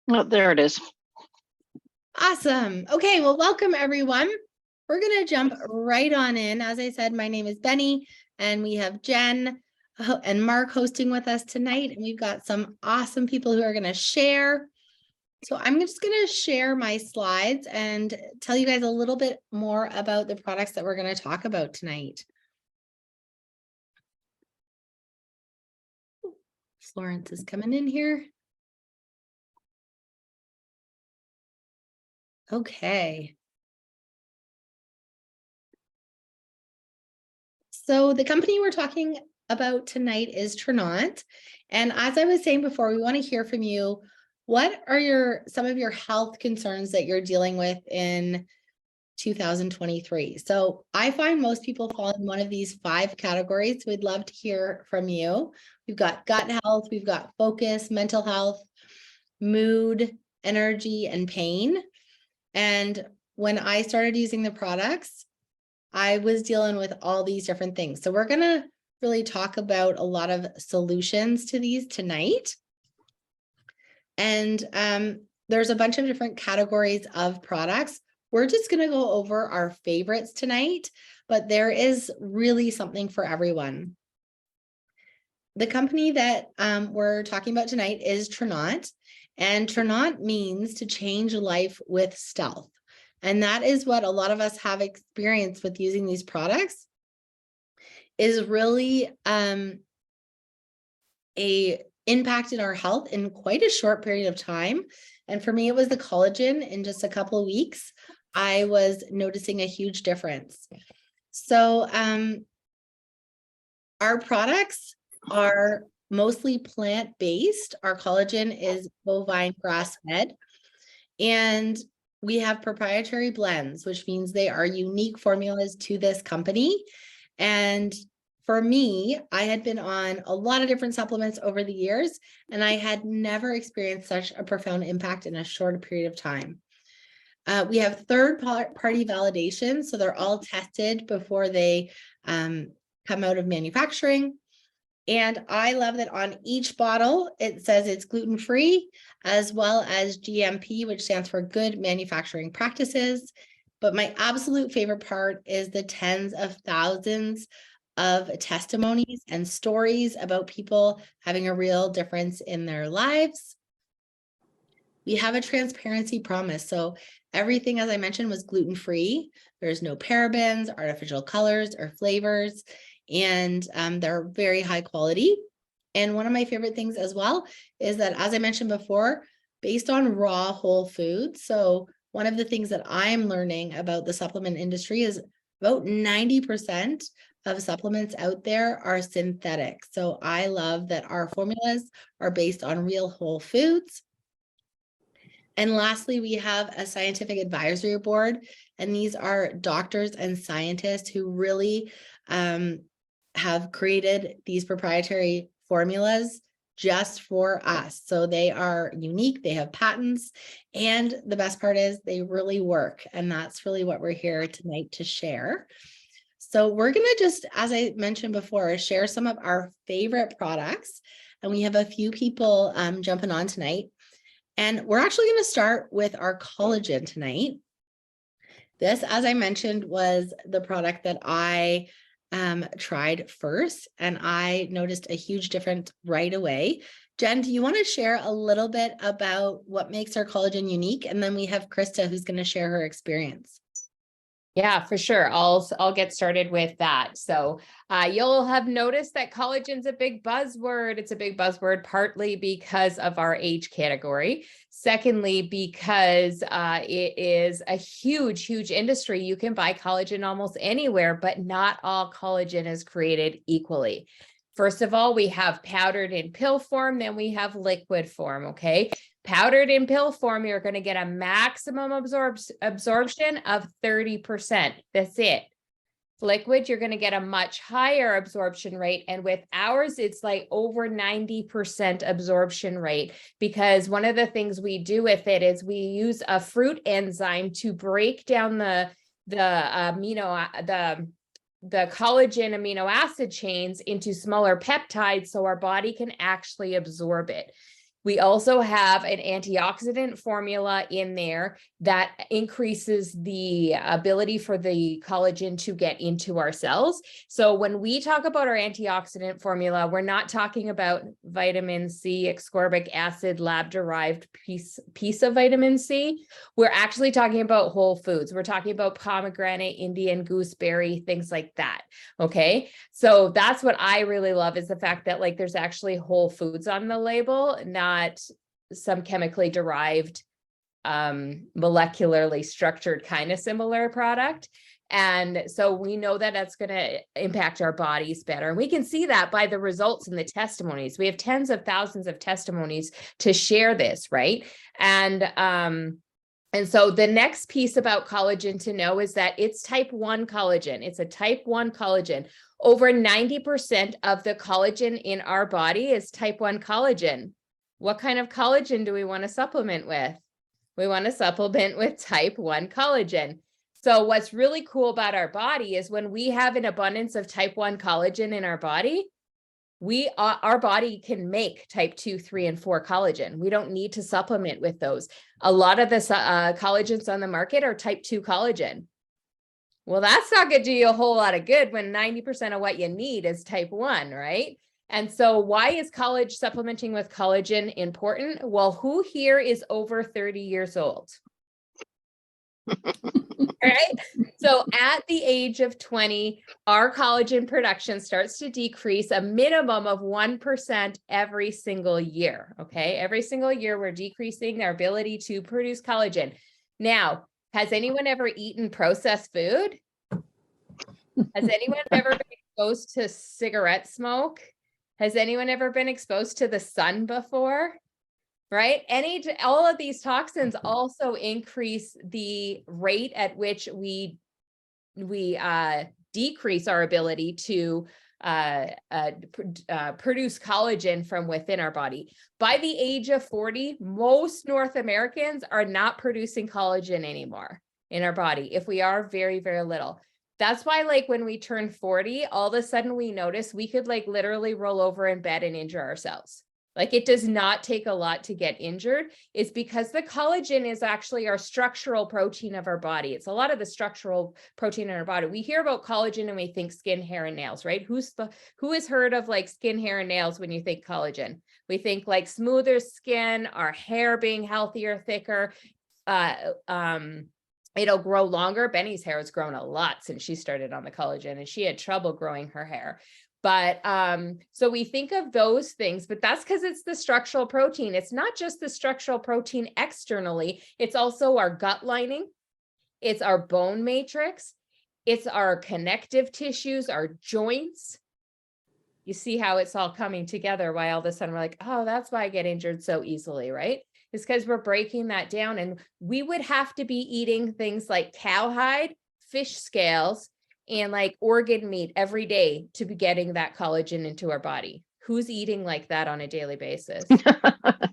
Oh, there it is. Awesome. Okay, well, welcome everyone. We're going to jump right on in. As I said, my name is Benny, and we have Jen and Mark hosting with us tonight. And we've got some awesome people who are going to share. So I'm just going to share my slides and tell you guys a little bit more about the products that we're going to talk about tonight. Florence is coming in here. Okay. So the company we're talking about tonight is Trinont. And as I was saying before, we want to hear from you. What are some of your health concerns that you're dealing with in 2023? So I find most people fall in one of these 5 categories. We'd love to hear from you. We've got gut health, we've got focus, mental health, mood, energy, and pain. And when I started using the products, I was dealing with all these different things. So we're going to really talk about a lot of solutions to these tonight. And there's a bunch of different categories of products. We're just going to go over our favorites tonight, but there is really something for everyone. The company that we're talking about tonight is Trinont, and Trinont means to change life with stealth. And that is what a lot of us have experienced with using these products, is really a impact in our health in quite a short period of time. And for me, it was the collagen. In just a couple of weeks, I was noticing a huge difference. So our products are mostly plant-based. Our collagen is bovine grass-fed. And we have proprietary blends, which means they are unique formulas to this company. And for me, I had been on a lot of different supplements over the years, and I had never experienced such a profound impact in a short period of time. We have third-party validation, so they're all tested before they come out of manufacturing. And I love that on each bottle, it says it's gluten-free, as well as GMP, which stands for Good Manufacturing Practices. But my absolute favorite part is the tens of thousands of testimonies and stories about people having a real difference in their lives. We have a transparency promise. So everything, as I mentioned, was gluten-free. There's no parabens, artificial colors, or flavors. And they're very high quality. And one of my favorite things as well is that, as I mentioned before, based on raw whole foods. So one of the things that I'm learning about the supplement industry is about 90% of supplements out there are synthetic. So I love that our formulas are based on real whole foods. And lastly, we have a scientific advisory board, and these are doctors and scientists who really have created these proprietary formulas just for us. So they are unique, they have patents, and the best part is they really work. And that's really what we're here tonight to share. So we're going to just, as I mentioned before, share some of our favorite products. And we have a few people jumping on tonight. And we're actually going to start with our collagen tonight. This, as I mentioned, was the product that I tried first, and I noticed a huge difference right away. Jen, do you want to share a little bit about what makes our collagen unique? And then we have Krista, who's going to share her experience. Yeah, for sure. I'll get started with that. So you'll have noticed that collagen's a big buzzword. It's a big buzzword partly because of our age category. Secondly, because it is a huge, huge industry. You can buy collagen almost anywhere, but not all collagen is created equally. First of all, we have powdered in pill form, then we have liquid form, okay? Powdered in pill form, you're going to get a maximum absorption of 30%. That's it. Liquid, you're going to get a much higher absorption rate. And with ours, it's like over 90% absorption rate, because one of the things we do with it is we use a fruit enzyme to break down the collagen amino acid chains into smaller peptides so our body can actually absorb it. We also have an antioxidant formula in there that increases the ability for the collagen to get into our cells. So when we talk about our antioxidant formula, we're not talking about vitamin C, ascorbic acid, lab-derived piece of vitamin C. We're actually talking about whole foods. We're talking about pomegranate, Indian gooseberry, things like that. Okay. So that's what I really love, is the fact that like there's actually whole foods on the label, not some chemically derived, molecularly structured kind of similar product. And so we know that that's going to impact our bodies better. And we can see that by the results and the testimonies. We have tens of thousands of testimonies to share this, right? And so the next piece about collagen to know is that it's type 1 collagen. It's a type 1 collagen. Over 90% of the collagen in our body is type 1 collagen. What kind of collagen do we want to supplement with? We want to supplement with type 1 collagen. So what's really cool about our body is when we have an abundance of type 1 collagen in our body, our body can make type 2, 3, and 4 collagen. We don't need to supplement with those. A lot of the collagens on the market are type 2 collagen. Well, that's not going to do you a whole lot of good when 90% of what you need is type 1, right? And so why is supplementing with collagen important? Well, who here is over 30 years old? Right? So at the age of 20, our collagen production starts to decrease a minimum of 1% every single year. Okay. Every single year, we're decreasing our ability to produce collagen. Now, has anyone ever eaten processed food? Has anyone ever been exposed to cigarette smoke? Has anyone ever been exposed to the sun before? Right? All of these toxins also increase the rate at which we decrease our ability to produce collagen from within our body. By the age of 40, most North Americans are not producing collagen anymore in our body. If we are, very, very little. That's why, like, when we turn 40, all of a sudden we notice we could like literally roll over in bed and injure ourselves. Like, it does not take a lot to get injured. It's because the collagen is actually our structural protein of our body. It's a lot of the structural protein in our body. We hear about collagen and we think skin, hair, and nails, right? Who has heard of like skin, hair, and nails when you think collagen? We think like smoother skin, our hair being healthier, thicker, it'll grow longer. Benny's hair has grown a lot since she started on the collagen, and she had trouble growing her hair. But so we think of those things, but that's because it's the structural protein. It's not just the structural protein externally. It's also our gut lining. It's our bone matrix. It's our connective tissues, our joints. You see how it's all coming together, why all of a sudden we're like, oh, that's why I get injured so easily, right? It's because we're breaking that down. And we would have to be eating things like cowhide, fish scales, and like organ meat every day to be getting that collagen into our body. Who's eating like that on a daily basis?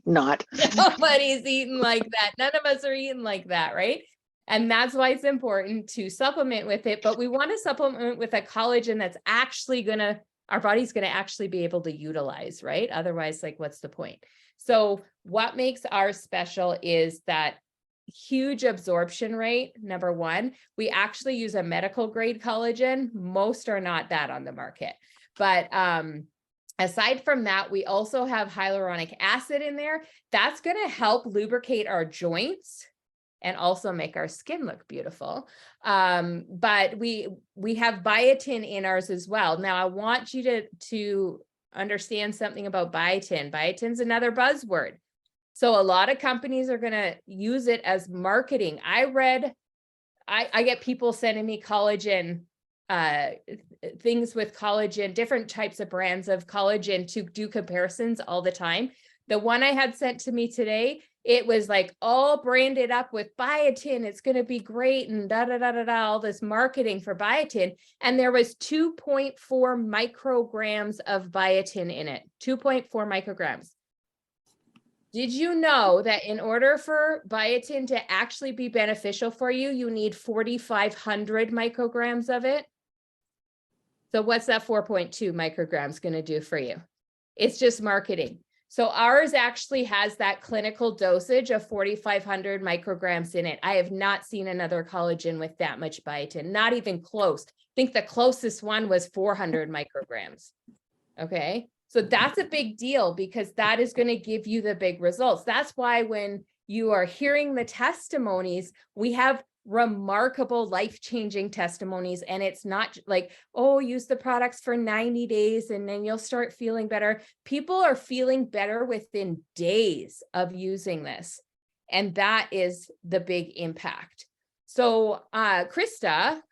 Not. Nobody's eating like that. None of us are eating like that, right? And that's why it's important to supplement with it. But we want to supplement with a collagen that's actually our body's going to actually be able to utilize, right? Otherwise, like, what's the point? So what makes ours special is that huge absorption rate. Number one, we actually use a medical grade collagen. Most are not that on the market. But aside from that, we also have hyaluronic acid in there. That's going to help lubricate our joints and also make our skin look beautiful. But we have biotin in ours as well. Now, I want you to understand something about biotin. Biotin's another buzzword. So a lot of companies are going to use it as marketing. I get people sending me collagen, things with collagen, different types of brands of collagen to do comparisons all the time. The one I had sent to me today, it was like all branded up with biotin. It's going to be great and all this marketing for biotin. And there was 2.4 micrograms of biotin in it, 2.4 micrograms. Did you know that in order for biotin to actually be beneficial for you, you need 4,500 micrograms of it? So what's that 4.2 micrograms going to do for you? It's just marketing. So ours actually has that clinical dosage of 4,500 micrograms in it. I have not seen another collagen with that much biotin, not even close. I think the closest one was 400 micrograms. Okay. So that's a big deal because that is going to give you the big results. That's why when you are hearing the testimonies, we have remarkable life-changing testimonies, and it's not like, oh, use the products for 90 days and then you'll start feeling better. People are feeling better within days of using this, and that is the big impact. So Krista,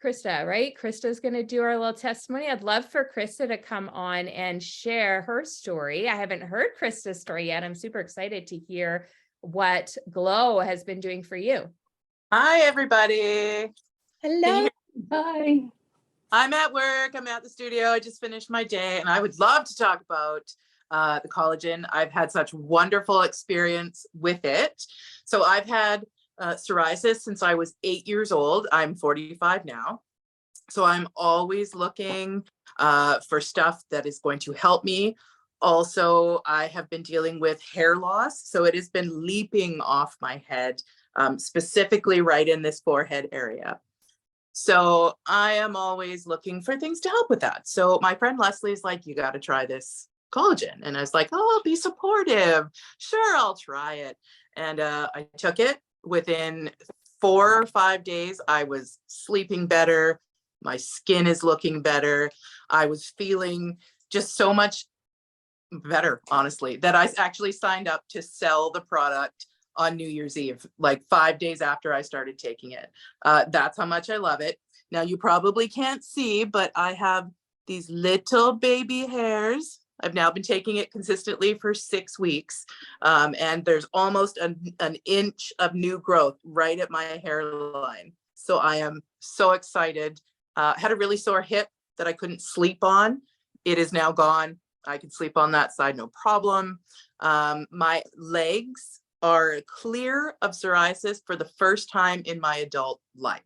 right? Krista's going to do our little testimony. I'd love for Krista to come on and share her story. I haven't heard Krista's story yet. I'm super excited to hear what Glow has been doing for you. Hi, everybody. Hello. Hi. I'm at work. I'm at the studio. I just finished my day, and I would love to talk about the collagen. I've had such wonderful experience with it. So I've had psoriasis since I was 8 years old. I'm 45 now. So I'm always looking for stuff that is going to help me. Also, I have been dealing with hair loss. So it has been leaping off my head, specifically right in this forehead area. So I am always looking for things to help with that. So my friend Leslie is like, you got to try this collagen. And I was like, oh, I'll be supportive. Sure, I'll try it. And I took it. Within 4 or 5 days, I was sleeping better. My skin is looking better. I was feeling just so much better, honestly, that I actually signed up to sell the product on New Year's Eve, like 5 days after I started taking it. That's how much I love it. Now, you probably can't see, but I have these little baby hairs. I've now been taking it consistently for 6 weeks. And there's almost an inch of new growth right at my hairline. So I am so excited. Had a really sore hip that I couldn't sleep on. It is now gone. I can sleep on that side, no problem. My legs are clear of psoriasis for the first time in my adult life.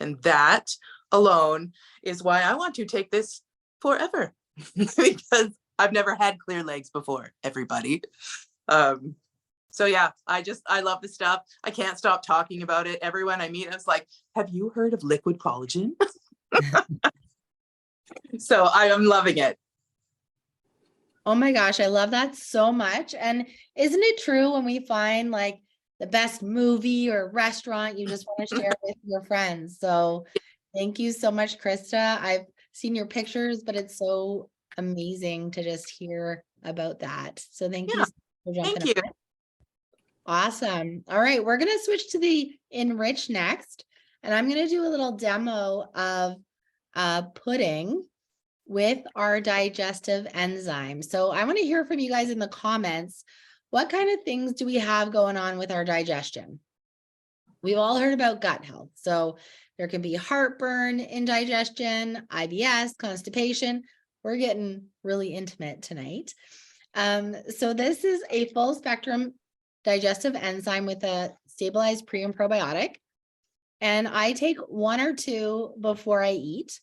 And that alone is why I want to take this forever, because I've never had clear legs before, everybody. So yeah, I love the stuff. I can't stop talking about it. Everyone I meet, I was like, have you heard of liquid collagen? So I am loving it. Oh my gosh, I love that so much. And isn't it true when we find like the best movie or restaurant, you just want to share with your friends? So thank you so much, Krista. I've seen your pictures, but it's so amazing to just hear about that. So thank you for jumping Thank you. on. Awesome. All right, we're going to switch to the Enrich next, and I'm going to do a little demo of pudding with our digestive enzyme. So I want to hear from you guys in the comments. What kind of things do we have going on with our digestion? We've all heard about gut health. So there can be heartburn, indigestion, IBS, constipation. We're getting really intimate tonight. So this is a full spectrum digestive enzyme with a stabilized pre and probiotic. And I take 1 or 2 before I eat.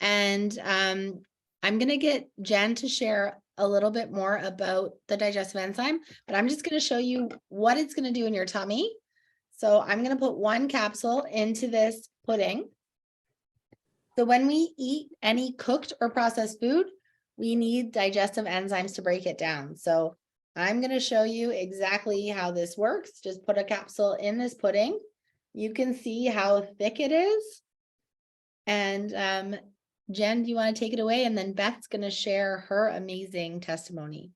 And I'm going to get Jen to share a little bit more about the digestive enzyme, but I'm just going to show you what it's going to do in your tummy. So I'm going to put 1 capsule into this pudding. So when we eat any cooked or processed food, we need digestive enzymes to break it down. So I'm going to show you exactly how this works. Just put a capsule in this pudding. You can see how thick it is. And Jen, do you want to take it away? And then Beth's going to share her amazing testimony.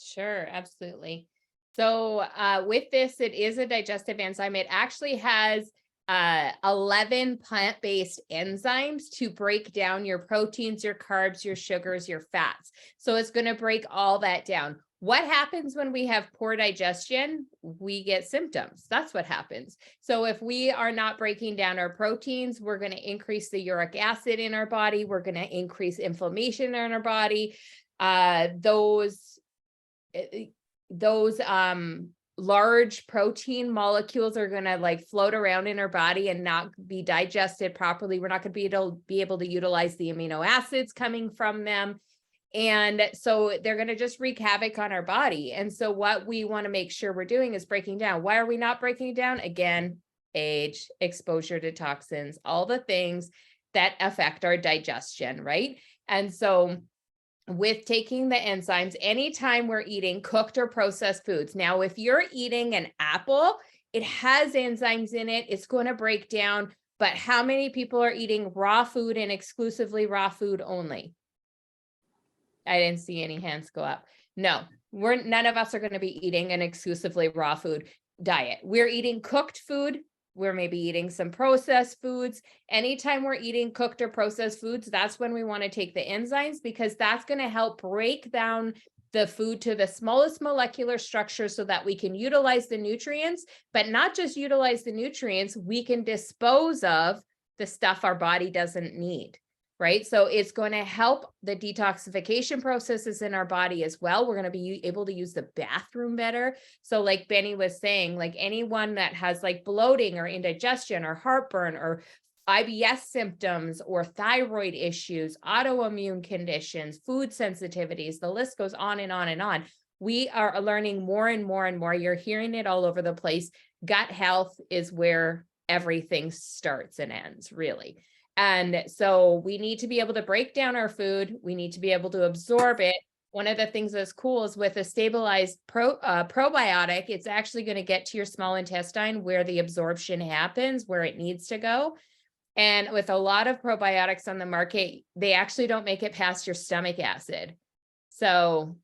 Sure, absolutely. So with this, it is a digestive enzyme. It actually has 11 plant-based enzymes to break down your proteins, your carbs, your sugars, your fats. So it's going to break all that down. What happens when we have poor digestion? We get symptoms. That's what happens. So if we are not breaking down our proteins, we're going to increase the uric acid in our body. We're going to increase inflammation in our body. Those large protein molecules are going to like float around in our body and not be digested properly. We're not going to be able to utilize the amino acids coming from them. And so they're going to just wreak havoc on our body. And so what we want to make sure we're doing is breaking down. Why are we not breaking down? Again, age, exposure to toxins, all the things that affect our digestion, right? And so with taking the enzymes, anytime we're eating cooked or processed foods. Now, if you're eating an apple, it has enzymes in it. It's going to break down. But how many people are eating raw food and exclusively raw food only? I didn't see any hands go up. No, none of us are going to be eating an exclusively raw food diet. We're eating cooked food. We're maybe eating some processed foods. Anytime we're eating cooked or processed foods, that's when we want to take the enzymes, because that's going to help break down the food to the smallest molecular structure so that we can utilize the nutrients, but not just utilize the nutrients, we can dispose of the stuff our body doesn't need. Right. So it's going to help the detoxification processes in our body as well. We're going to be able to use the bathroom better. So like Benny was saying, like anyone that has like bloating or indigestion or heartburn or IBS symptoms or thyroid issues, autoimmune conditions, food sensitivities, the list goes on and on and on. We are learning more and more and more. You're hearing it all over the place. Gut health is where everything starts and ends, really. And so we need to be able to break down our food. We need to be able to absorb it. One of the things that's cool is with a stabilized probiotic, it's actually going to get to your small intestine where the absorption happens, where it needs to go. And with a lot of probiotics on the market, they actually don't make it past your stomach acid. So,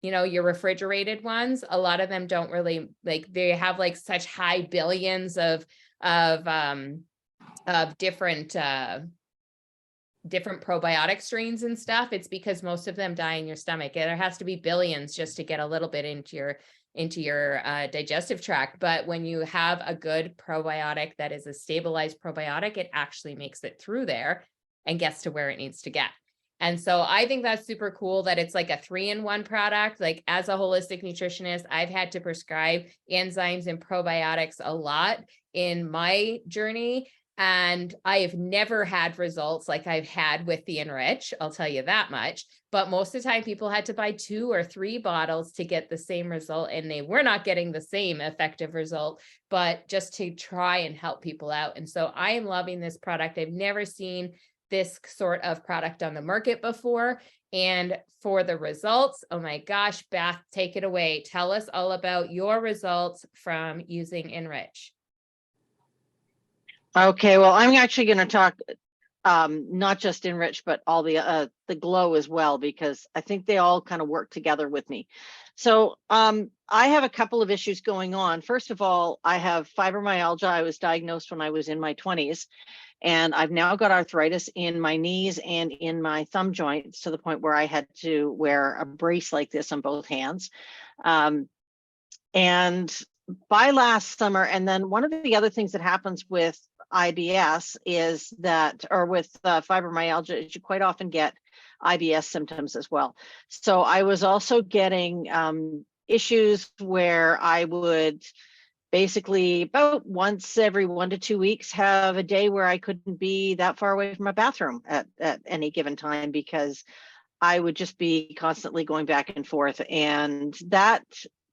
you know, your refrigerated ones, a lot of them don't really, like, they have like such high billions of different probiotic strains and stuff. It's because most of them die in your stomach. And there has to be billions just to get a little bit into your digestive tract. But when you have a good probiotic that is a stabilized probiotic, it actually makes it through there and gets to where it needs to get. And so I think that's super cool that it's like a 3-in-1 product. Like as a holistic nutritionist, I've had to prescribe enzymes and probiotics a lot in my journey. And I have never had results like I've had with the Enrich, I'll tell you that much. But most of the time people had to buy 2 or 3 bottles to get the same result. And they were not getting the same effective result, but just to try and help people out. And so I am loving this product. I've never seen this sort of product on the market before. And for the results, oh my gosh, Beth, take it away. Tell us all about your results from using Enrich. Okay, well, I'm actually going to talk not just Enrich, but all the Glow as well, because I think they all kind of work together with me. So I have a couple of issues going on. First of all, I have fibromyalgia. I was diagnosed when I was in my 20s, and I've now got arthritis in my knees and in my thumb joints to the point where I had to wear a brace like this on both hands. And by last summer, and then one of the other things that happens with IBS is that, or with fibromyalgia, is you quite often get IBS symptoms as well. So I was also getting issues where I would basically about once every 1 to 2 weeks have a day where I couldn't be that far away from my bathroom at any given time, because I would just be constantly going back and forth. And that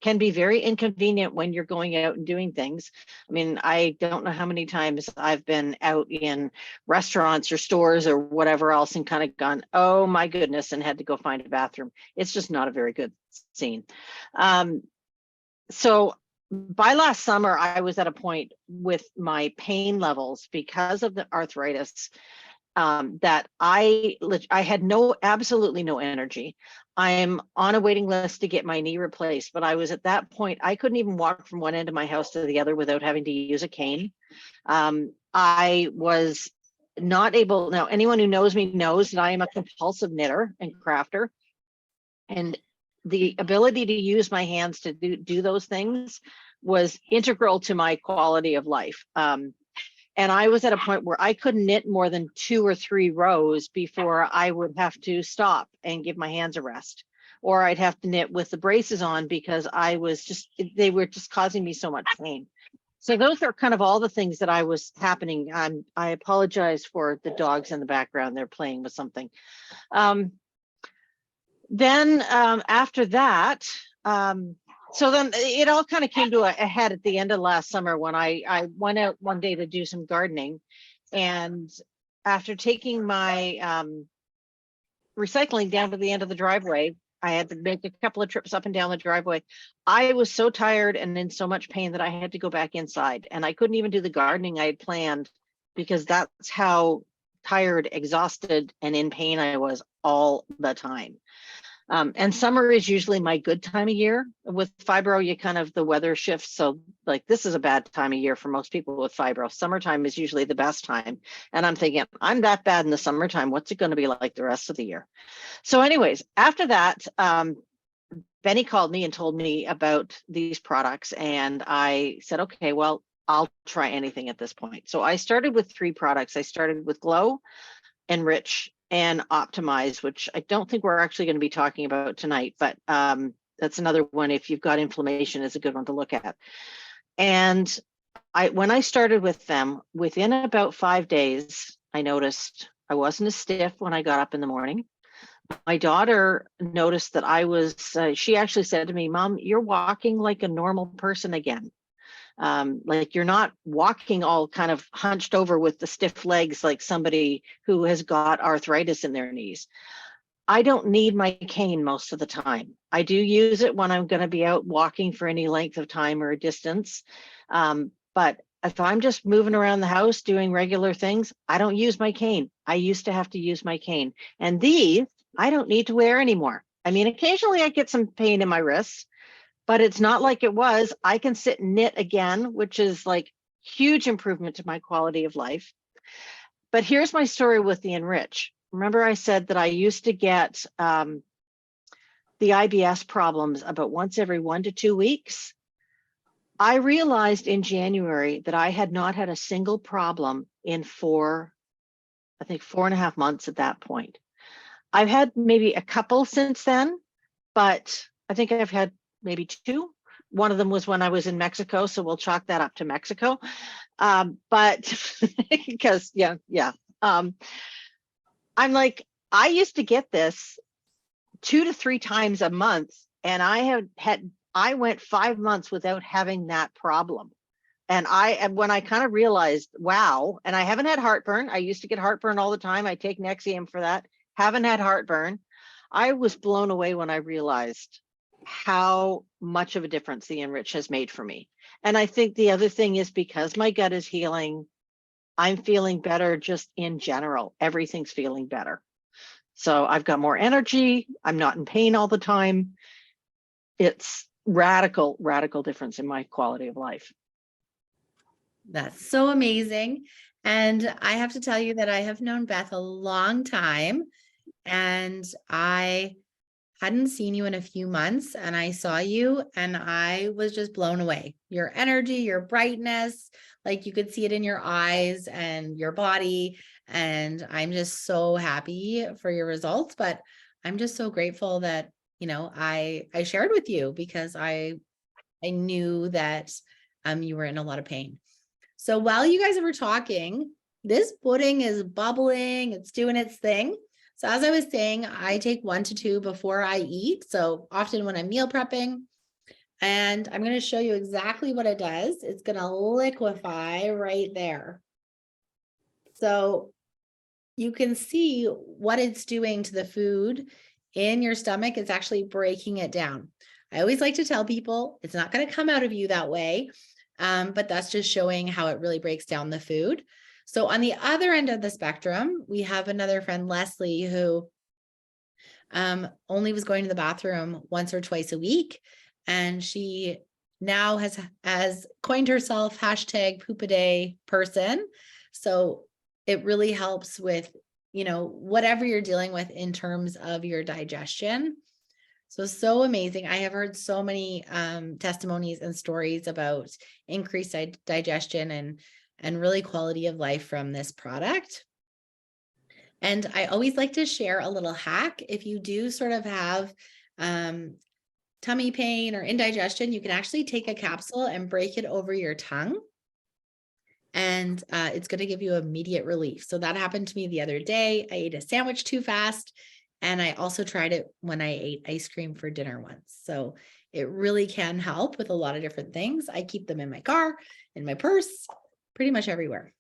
can be very inconvenient when you're going out and doing things. I mean, I don't know how many times I've been out in restaurants or stores or whatever else and kind of gone, oh my goodness, and had to go find a bathroom. It's just not a very good scene. So by last summer, I was at a point with my pain levels because of the arthritis that I had absolutely no energy. I'm on a waiting list to get my knee replaced, but I was at that point, I couldn't even walk from one end of my house to the other without having to use a cane. I was not able, now anyone who knows me knows that I am a compulsive knitter and crafter. And the ability to use my hands to do those things was integral to my quality of life. And I was at a point where I couldn't knit more than 2 or 3 rows before I would have to stop and give my hands a rest, or I'd have to knit with the braces on because they were just causing me so much pain. So those are kind of all the things that I was happening. I apologize for the dogs in the background. They're playing with something. Then after that, so then it all kind of came to a head at the end of last summer when I went out one day to do some gardening. And after taking my recycling down to the end of the driveway, I had to make a couple of trips up and down the driveway. I was so tired and in so much pain that I had to go back inside, and I couldn't even do the gardening I had planned because that's how tired, exhausted, and in pain I was all the time. And summer is usually my good time of year. With fibro, you kind of, the weather shifts. So like this is a bad time of year for most people with fibro. Summertime is usually the best time. And I'm thinking, I'm that bad in the summertime. What's it going to be like the rest of the year? So anyways, after that, Benny called me and told me about these products. And I said, okay, well, I'll try anything at this point. So I started with 3 products. I started with Glow, Enrich, and Optimize, which I don't think we're actually going to be talking about tonight, but that's another one. If you've got inflammation, is a good one to look at. And when I started with them, within about 5 days, I noticed I wasn't as stiff when I got up in the morning. My daughter noticed that I was, she actually said to me, Mom, you're walking like a normal person again. Like you're not walking all kind of hunched over with the stiff legs like somebody who has got arthritis in their knees. I don't need my cane most of the time. I do use it when I'm going to be out walking for any length of time or a distance. But if I'm just moving around the house doing regular things, I don't use my cane. I used to have to use my cane. And these, I don't need to wear anymore. I mean, occasionally I get some pain in my wrists, but it's not like it was. I can sit and knit again, which is like huge improvement to my quality of life. But here's my story with the Enrich. Remember I said that I used to get the IBS problems about once every 1 to 2 weeks. I realized in January that I had not had a single problem in 4.5 months at that point. I've had maybe a couple since then, but I think I've had maybe 2. One of them was when I was in Mexico, so we'll chalk that up to Mexico. But because I'm like, I used to get this 2 to 3 times a month, and I went 5 months without having that problem. And when I kind of realized, wow, and I haven't had heartburn. I used to get heartburn all the time. I take Nexium for that. Haven't had heartburn. I was blown away when I realized how much of a difference the Enrich has made for me. And I think the other thing is because my gut is healing, I'm feeling better just in general. Everything's feeling better. So I've got more energy. I'm not in pain all the time. It's radical difference in my quality of life. That's so amazing. And I have to tell you that I have known Beth a long time, and I hadn't seen you in a few months, and I saw you and I was just blown away. Your energy, your brightness, like you could see it in your eyes and your body. And I'm just so happy for your results, but I'm just so grateful that, I shared with you because I knew that you were in a lot of pain. So while you guys were talking, this pudding is bubbling, it's doing its thing. So as I was saying, I take 1 to 2 before I eat. So often when I'm meal prepping, and I'm going to show you exactly what it does. It's going to liquefy right there. So you can see what it's doing to the food in your stomach. It's actually breaking it down. I always like to tell people it's not going to come out of you that way. But that's just showing how it really breaks down the food. So on the other end of the spectrum, we have another friend, Leslie, who only was going to the bathroom once or twice a week. And she now has coined herself #poop-a-day person. So it really helps with, whatever you're dealing with in terms of your digestion. So amazing. I have heard so many testimonies and stories about increased digestion and really quality of life from this product. And I always like to share a little hack. If you do sort of have tummy pain or indigestion, you can actually take a capsule and break it over your tongue. And it's going to give you immediate relief. So that happened to me the other day. I ate a sandwich too fast And I also tried it when I ate ice cream for dinner once. So it really can help with a lot of different things. I keep them in my car, in my purse, pretty much everywhere.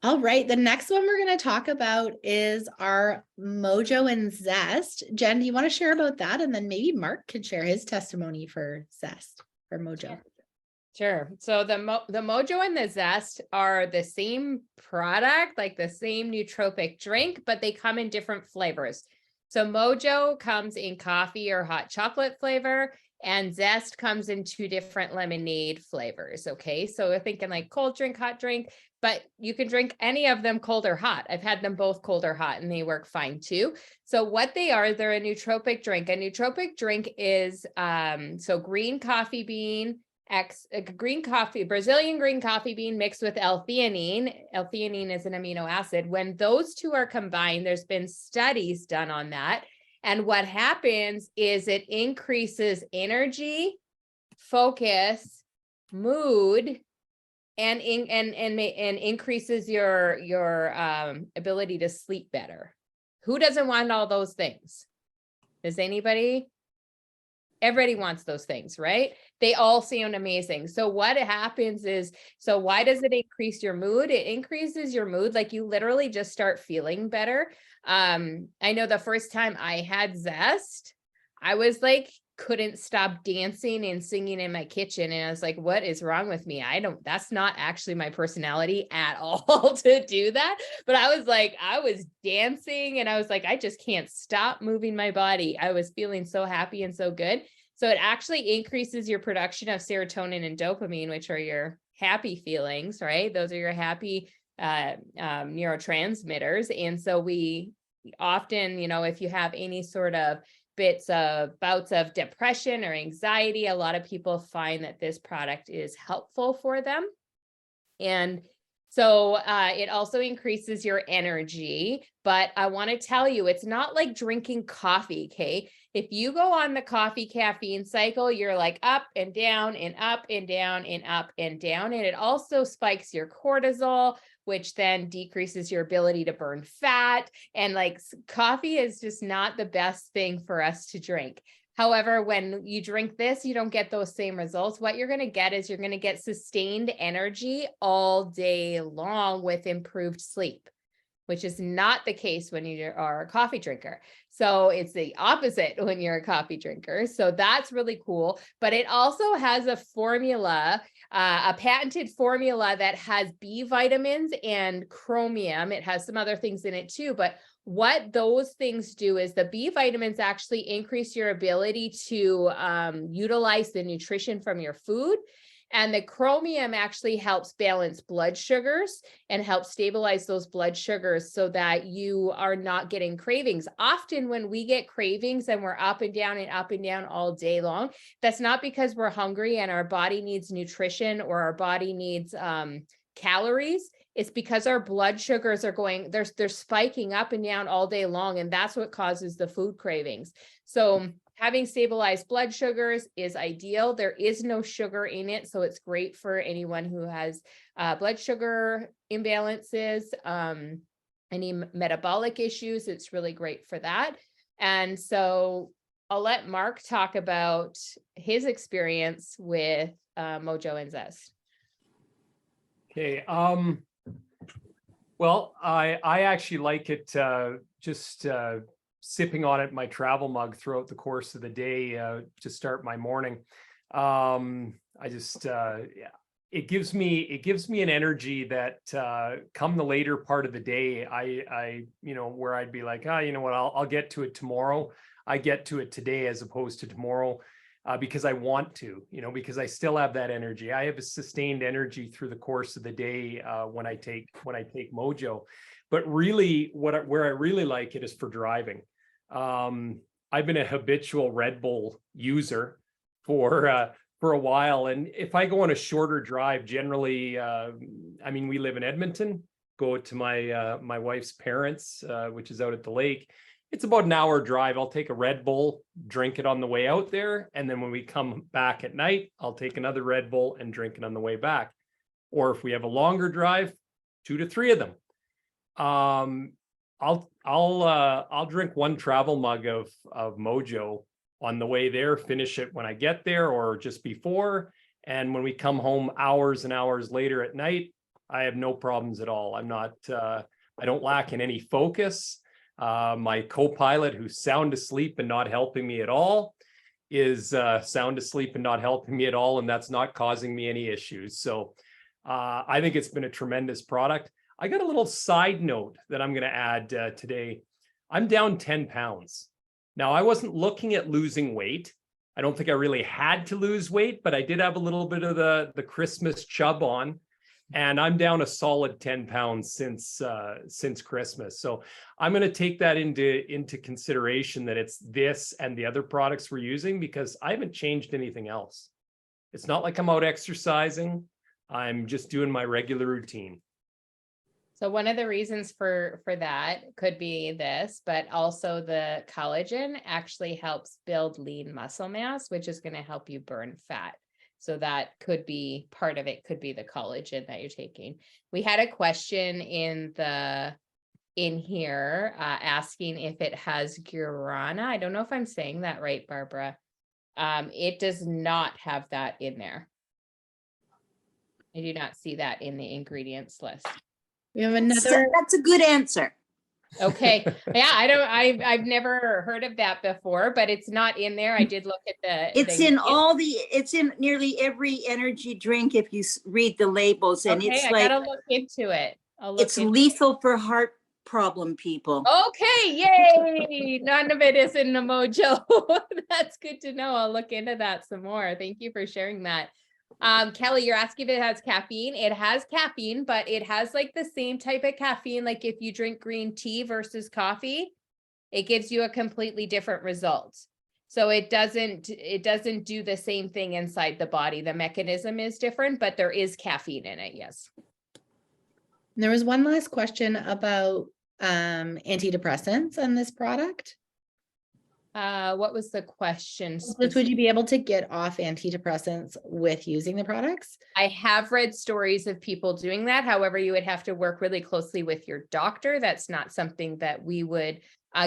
All right, the next one we're going to talk about is our Mojo and Zest. Jen, do you want to share about that? And then maybe Mark can share his testimony for Zest or Mojo. Sure. So the Mojo and the Zest are the same product, like the same nootropic drink, but they come in different flavors. So Mojo comes in coffee or hot chocolate flavor, and Zest comes in 2 different lemonade flavors. Okay, so we're thinking like cold drink, hot drink, but you can drink any of them cold or hot. I've had them both cold or hot and they work fine too. So what they are, they're a nootropic drink. A nootropic drink is so green coffee bean, green coffee, Brazilian green coffee bean mixed with L-theanine. L-theanine is an amino acid. When those 2 are combined, there's been studies done on that. And what happens is it increases energy, focus, mood, and increases your ability to sleep better. Who doesn't want all those things? Does anybody? Everybody wants those things, right? They all sound amazing. So what happens is, so why does it increase your mood? It increases your mood. Like you literally just start feeling better. I know the first time I had Zest, I was like, couldn't stop dancing and singing in my kitchen. And I was like, what is wrong with me? That's not actually my personality at all to do that. But I was like, I was dancing and I was like, I just can't stop moving my body. I was feeling so happy and so good. So it actually increases your production of serotonin and dopamine, which are your happy feelings, right? Those are your happy neurotransmitters. And so we often, if you have any sort of bouts of depression or anxiety, a lot of people find that this product is helpful for them. And so it also increases your energy, but I want to tell you, it's not like drinking coffee, okay? If you go on the coffee caffeine cycle, you're like up and down and up and down and up and down. And it also spikes your cortisol, which then decreases your ability to burn fat. And like coffee is just not the best thing for us to drink. However, when you drink this, you don't get those same results. What you're going to get is you're going to get sustained energy all day long with improved sleep, which is not the case when you are a coffee drinker. So it's the opposite when you're a coffee drinker. So that's really cool. But it also has a formula, a patented formula that has B vitamins and chromium. It has some other things in it too, but what those things do is the B vitamins actually increase your ability to utilize the nutrition from your food. And the chromium actually helps balance blood sugars and help stabilize those blood sugars so that you are not getting cravings. Often when we get cravings and we're up and down all day long, that's not because we're hungry and our body needs nutrition or our body needs calories. It's because our blood sugars are they're spiking up and down all day long. And that's what causes the food cravings. So having stabilized blood sugars is ideal. There is no sugar in it, so it's great for anyone who has blood sugar imbalances, any metabolic issues. It's really great for that. And so I'll let Mark talk about his experience with Mojo and Zest. Okay. Well, I actually like it just sipping on it in my travel mug throughout the course of the day to start my morning. I just it gives me an energy that come the later part of the day, I where I'd be like, you know what, I'll get to it tomorrow. I get to it today as opposed to tomorrow. Because I want to, because I still have that energy. I have a sustained energy through the course of the day when I take Mojo. But really, where I really like it is for driving. I've been a habitual Red Bull user for a while, and if I go on a shorter drive, generally, we live in Edmonton. Go to my wife's parents, which is out at the lake. It's about an hour drive. I'll take a Red Bull, drink it on the way out there. And then when we come back at night, I'll take another Red Bull and drink it on the way back. Or if we have a longer drive, 2 to 3 of them. I'll drink one travel mug of Mojo on the way there, finish it when I get there or just before. And when we come home hours and hours later at night, I have no problems at all. I'm not, I don't lack in any focus. My co-pilot, who's sound asleep and not helping me at all, is sound asleep and not helping me at all. And that's not causing me any issues. So I think it's been a tremendous product. I got a little side note that I'm going to add today. I'm down 10 pounds. Now, I wasn't looking at losing weight. I don't think I really had to lose weight, but I did have a little bit of the Christmas chub on, and I'm down a solid 10 pounds since Christmas. So I'm going to take that into consideration, that it's this and the other products we're using, because I haven't changed anything else. It's not like I'm out exercising. I'm just doing my regular routine. So one of the reasons for that could be this, but also the collagen actually helps build lean muscle mass, which is going to help you burn fat. So that could be part of it, could be the collagen that you're taking. We had a question in here asking if it has guarana. I don't know if I'm saying that right, Barbara. It does not have that in there. I do not see that in the ingredients list. We have another. That's a good answer. Okay. Yeah, I've never heard of that before, but it's not in there. I did look at It's in nearly every energy drink if you read the labels, and okay, it's I like, gotta look into it. it's lethal for heart problem people. Okay, yay! None of it is in the Mojo. That's good to know. I'll look into that some more. Thank you for sharing that. Kelly, you're asking if it has caffeine. It has caffeine, but it has like the same type of caffeine. Like if you drink green tea versus coffee, it gives you a completely different result. So it doesn't do the same thing inside the body. The mechanism is different, but there is caffeine in it. Yes. There was one last question about antidepressants on this product. What was the question? Would you be able to get off antidepressants with using the products? I have read stories of people doing that. However, you would have to work really closely with your doctor. That's not something that we would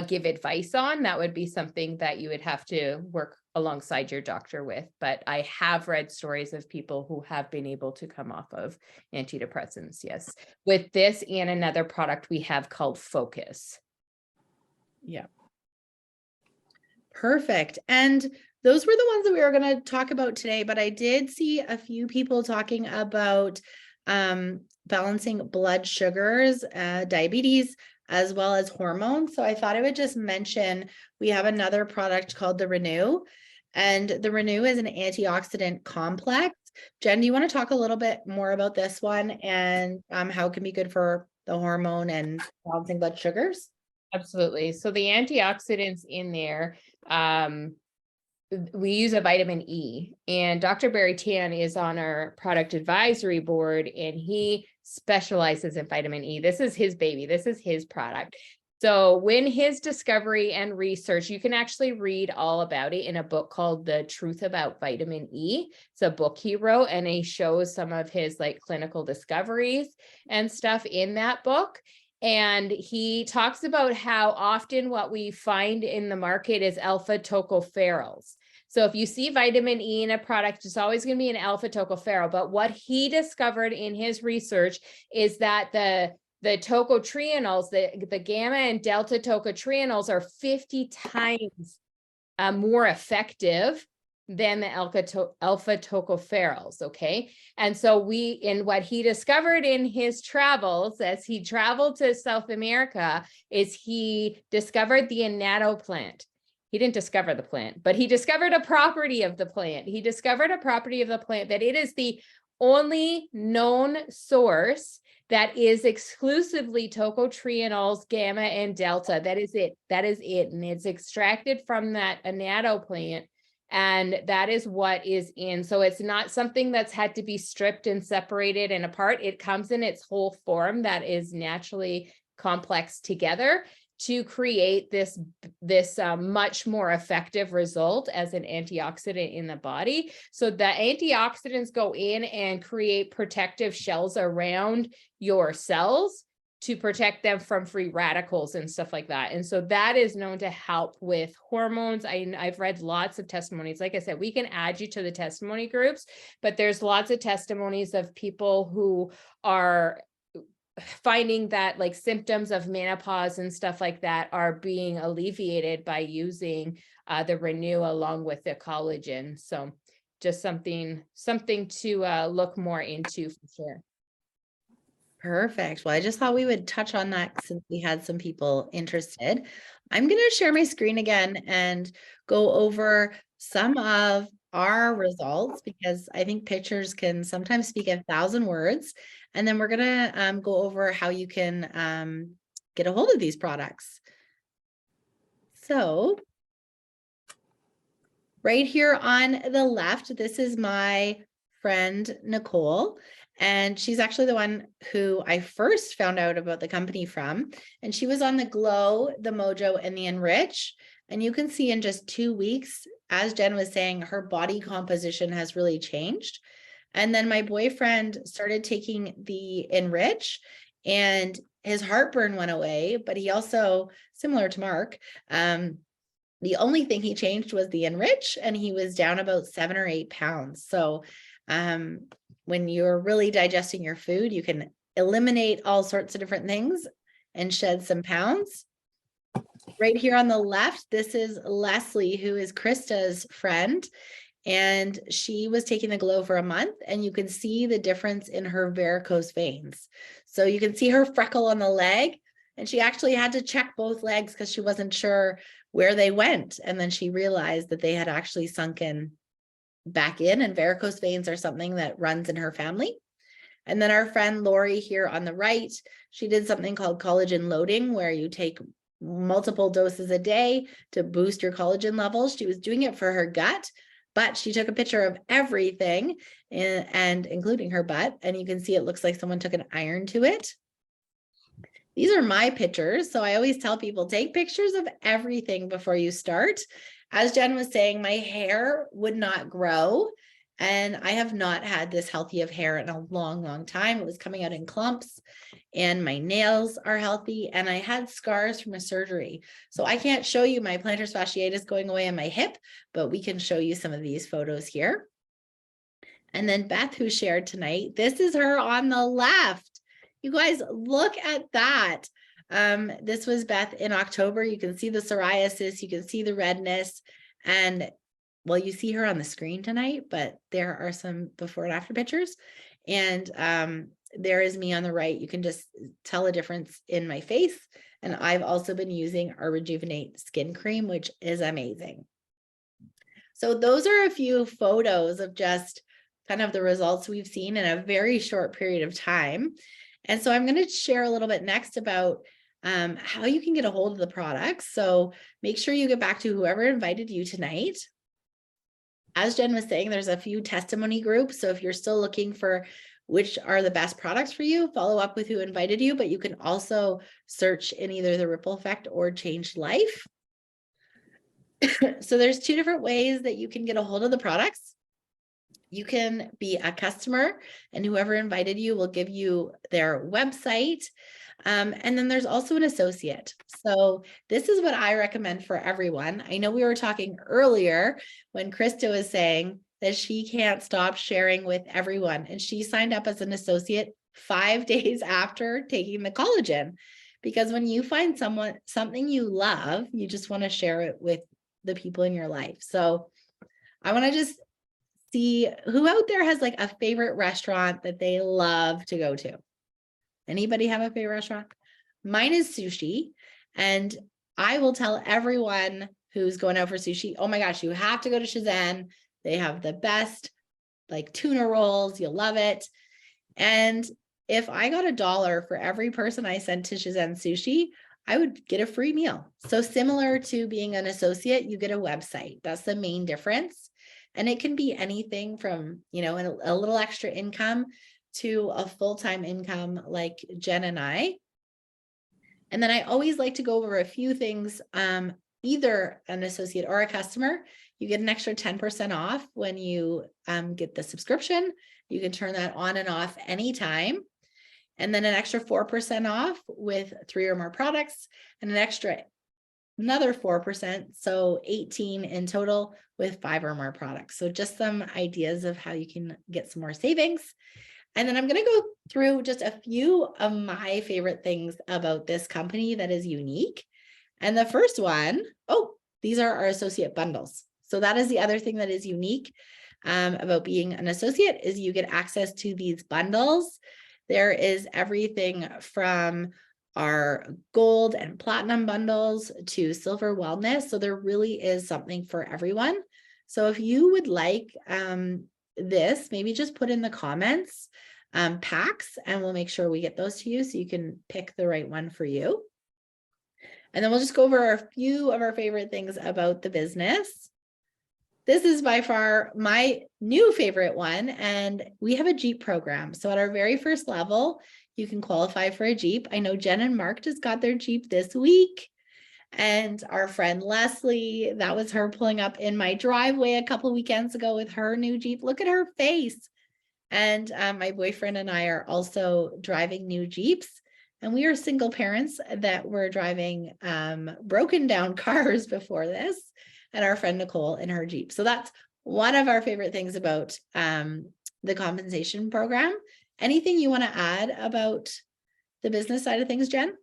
give advice on. That would be something that you would have to work alongside your doctor with. But I have read stories of people who have been able to come off of antidepressants. Yes. With this and another product we have called Focus. Yeah. Perfect. And those were the ones that we were going to talk about today, but I did see a few people talking about balancing blood sugars, diabetes, as well as hormones. So I thought I would just mention, we have another product called the Renew, and the Renew is an antioxidant complex. Jen, do you want to talk a little bit more about this one and how it can be good for the hormone and balancing blood sugars? Absolutely. So the antioxidants in there, we use a vitamin E, and Dr. Barry Tan is on our product advisory board, and he specializes in vitamin E. This is his baby. This is his product. So when his discovery and research, you can actually read all about it in a book called The Truth About Vitamin E. It's a book he wrote, and he shows some of his like clinical discoveries and stuff in that book. And he talks about how often what we find in the market is alpha tocopherols. So if you see vitamin E in a product, it's always going to be an alpha tocopherol. But what he discovered in his research is that the tocotrienols, the gamma and delta tocotrienols are 50 times more effective than the alpha tocopherols. Okay. And so in what he discovered in his travels, as he traveled to South America, is he discovered the annatto plant. He didn't discover the plant, but he discovered a property of the plant. He discovered a property of the plant that it is the only known source that is exclusively tocotrienols, gamma and delta. That is it. That is it. And it's extracted from that annatto plant. And that is what is in. So it's not something that's had to be stripped and separated and apart. It comes in its whole form that is naturally complex together to create this much more effective result as an antioxidant in the body. So the antioxidants go in and create protective shells around your cells to protect them from free radicals and stuff like that. And so that is known to help with hormones. I've read lots of testimonies. Like I said, we can add you to the testimony groups, but there's lots of testimonies of people who are finding that like symptoms of menopause and stuff like that are being alleviated by using the Renew along with the collagen. So just something to look more into for sure. Perfect. Well, I just thought we would touch on that since we had some people interested. I'm going to share my screen again and go over some of our results because I think pictures can sometimes speak 1,000 words. And then we're going to go over how you can get a hold of these products. So right here on the left, this is my friend Nicole. And she's actually the one who I first found out about the company from. And she was on the Glow, the Mojo, and the Enrich. And you can see in just 2 weeks, as Jen was saying, her body composition has really changed. And then my boyfriend started taking the Enrich and his heartburn went away, but he also, similar to Mark, the only thing he changed was the Enrich and he was down about 7 or 8 pounds. So when you're really digesting your food, you can eliminate all sorts of different things and shed some pounds. Right here on the left, this is Leslie, who is Krista's friend. And she was taking the Glow for a month and you can see the difference in her varicose veins. So you can see her freckle on the leg and she actually had to check both legs because she wasn't sure where they went. And then she realized that they had actually sunken back in, and varicose veins are something that runs in her family. And then our friend Lori here on the right, she did something called collagen loading, where you take multiple doses a day to boost your collagen levels. She was doing it for her gut, but she took a picture of everything and including her butt. And you can see it looks like someone took an iron to it. These are my pictures. So I always tell people, take pictures of everything before you start. As Jen was saying, my hair would not grow. And I have not had this healthy of hair in a long, long time. It was coming out in clumps and my nails are healthy. And I had scars from a surgery. So I can't show you my plantar fasciitis going away on my hip, but we can show you some of these photos here. And then Beth, who shared tonight, this is her on the left. You guys, look at that. This was Beth in October. You can see the psoriasis, you can see the redness, and well, you see her on the screen tonight, but there are some before and after pictures. And there is me on the right. You can just tell a difference in my face. And I've also been using our Rejuvenate skin cream, which is amazing. So those are a few photos of just kind of the results we've seen in a very short period of time. And so I'm going to share a little bit next about how you can get a hold of the products. So make sure you get back to whoever invited you tonight. As Jen was saying, there's a few testimony groups. So if you're still looking for which are the best products for you, follow up with who invited you, but you can also search in either the Ripple Effect or Changed Life. So there's 2 different ways that you can get a hold of the products. You can be a customer and whoever invited you will give you their website. And then there's also an associate. So this is what I recommend for everyone. I know we were talking earlier when Krista was saying that she can't stop sharing with everyone. And she signed up as an associate 5 days after taking the collagen. Because when you find something you love, you just want to share it with the people in your life. So I want to just see who out there has like a favorite restaurant that they love to go to. Anybody have a favorite restaurant? Mine is sushi. And I will tell everyone who's going out for sushi, oh my gosh, you have to go to Shenzhen. They have the best like tuna rolls. You'll love it. And if I got $1 for every person I sent to Shenzhen sushi, I would get a free meal. So similar to being an associate, you get a website. That's the main difference. And it can be anything from, you know, a little extra income to a full-time income like Jen and I. And then I always like to go over a few things, either an associate or a customer. You get an extra 10% off when you get the subscription. You can turn that on and off anytime. and then an extra 4% off with 3 or more products, and another 4%, so 18 in total with 5 or more products. So just some ideas of how you can get some more savings. And then I'm going to go through just a few of my favorite things about this company that is unique. And the first one, these are our associate bundles. So that is the other thing that is unique about being an associate, is you get access to these bundles. There is everything from our gold and platinum bundles to silver wellness. So there really is something for everyone. So if you would like this, maybe just put in the comments packs, and we'll make sure we get those to you so you can pick the right one for you. And then we'll just go over a few of our favorite things about the business. This is by far my new favorite one, and we have a Jeep program. So at our very first level, you can qualify for a Jeep. I know Jen and Mark just got their Jeep this week. And our friend Leslie, that was her pulling up in my driveway a couple of weekends ago with her new Jeep. Look at her face. And my boyfriend and I are also driving new Jeeps. And we are single parents that were driving broken down cars before this, and our friend Nicole in her Jeep. So that's one of our favorite things about the compensation program. Anything you want to add about the business side of things, Jen?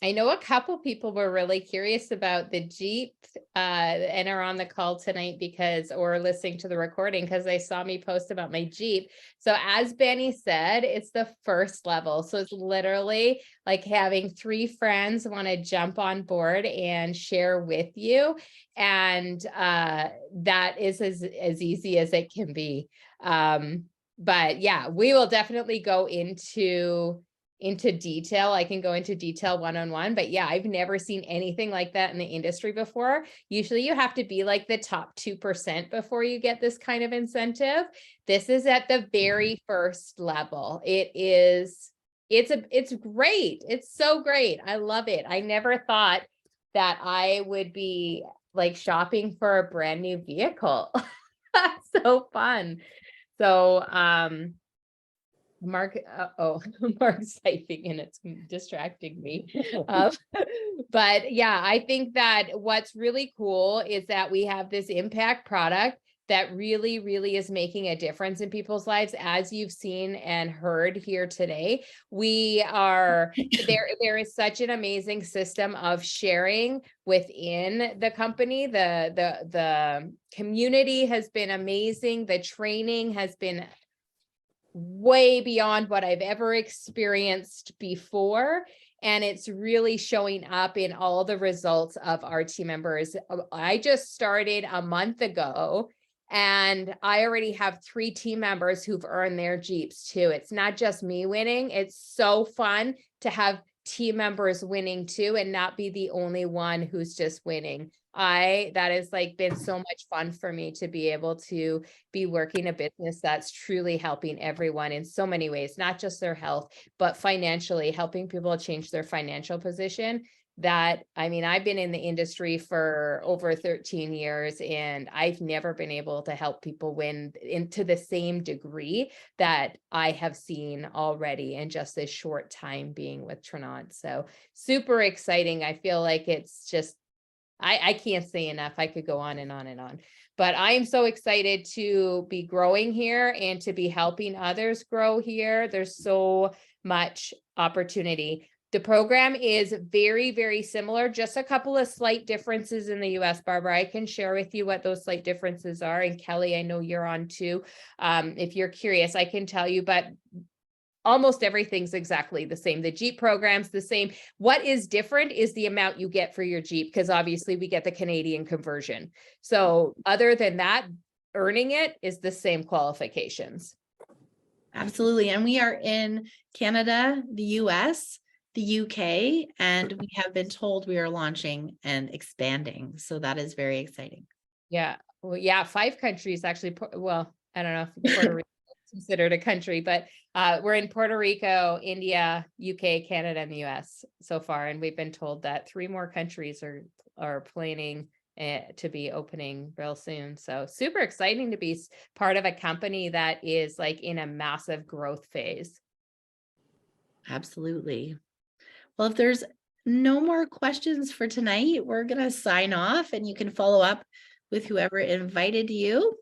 I know a couple people were really curious about the Jeep and are on the call tonight or listening to the recording because they saw me post about my Jeep. So as Benny said, it's the first level. So it's literally like having 3 friends want to jump on board and share with you. And that is as easy as it can be. But yeah, we will definitely go into detail. I can go into detail one-on-one, but yeah, I've never seen anything like that in the industry before. Usually you have to be like the top 2% before you get this kind of incentive. This is at the very first level. It's great. It's so great. I love it. I never thought that I would be like shopping for a brand new vehicle. That's so fun. So, Mark, Mark's typing and it's distracting me. But yeah, I think that what's really cool is that we have this impact product that really, really is making a difference in people's lives. As you've seen and heard here today, there is such an amazing system of sharing within the company. The community has been amazing. The training has been way beyond what I've ever experienced before. And it's really showing up in all the results of our team members. I just started a month ago, and I already have 3 team members who've earned their Jeeps too. It's not just me winning. It's so fun to have team members winning too, and not be the only one who's just winning. That has like been so much fun for me to be able to be working a business that's truly helping everyone in so many ways, not just their health, but financially helping people change their financial position. I've been in the industry for over 13 years, and I've never been able to help people win into the same degree that I have seen already in just this short time being with Trinant. So super exciting. I feel like it's just, I can't say enough. I could go on and on and on, but I am so excited to be growing here and to be helping others grow here. There's so much opportunity. The program is very, very similar, just a couple of slight differences in the US. Barbara, I can share with you what those slight differences are. And Kelly, I know you're on too. If you're curious, I can tell you, but almost everything's exactly the same. The Jeep program's the same. What is different is the amount you get for your Jeep, because obviously we get the Canadian conversion. So other than that, earning it is the same qualifications. Absolutely. And we are in Canada, the US, the UK, and we have been told we are launching and expanding. So that is very exciting. Yeah. Well, yeah, 5 countries actually. Well, I don't know if Puerto Rico is considered a country, but we're in Puerto Rico, India, UK, Canada, and the US so far. And we've been told that 3 more countries are planning to be opening real soon. So super exciting to be part of a company that is like in a massive growth phase. Absolutely. Well, if there's no more questions for tonight, we're going to sign off and you can follow up with whoever invited you.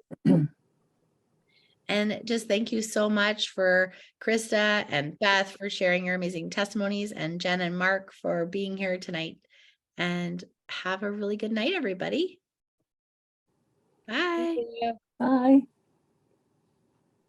And just thank you so much for Krista and Beth for sharing your amazing testimonies, and Jen and Mark for being here tonight. And have a really good night, everybody. Bye. Yeah. Bye.